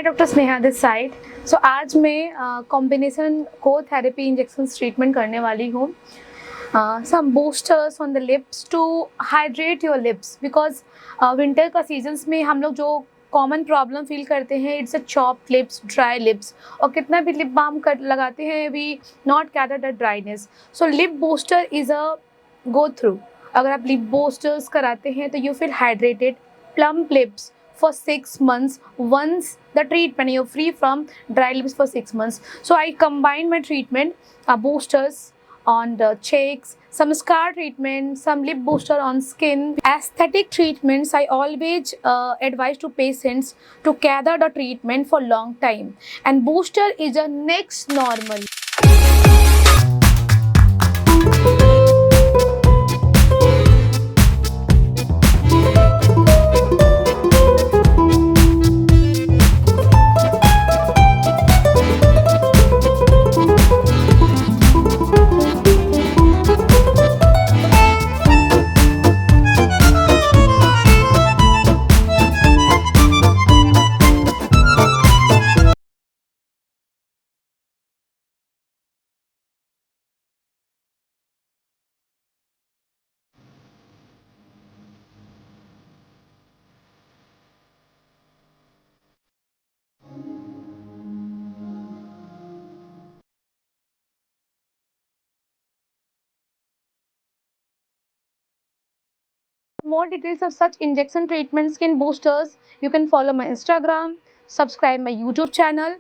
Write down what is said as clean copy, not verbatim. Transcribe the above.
Doctor Sneha this side. So आज मैं combination को थेरेपी इंजेक्शन ट्रीटमेंट करने वाली हूँ। Some boosters on the lips to hydrate your lips, because winter का सीजन्स में हम लोग जो कॉमन प्रॉब्लम फील करते हैं, it's a chapped lips, dry lips, और कितना भी लिप बाम कर लगाते हैं we not cater the dryness. So lip booster is a go through. अगर आप लिप बूस्टर्स कराते हैं तो you feel hydrated, plump lips for 6 months. Once the treatment, you're free from dry lips for 6 months. So I combine my treatment, boosters on the cheeks, some scar treatment, some lip booster on skin, aesthetic treatments. I always advise to patients to gather the treatment for long time, and booster is a next normal. More details of such injection treatment, skin boosters, you can follow my Instagram, subscribe my YouTube channel.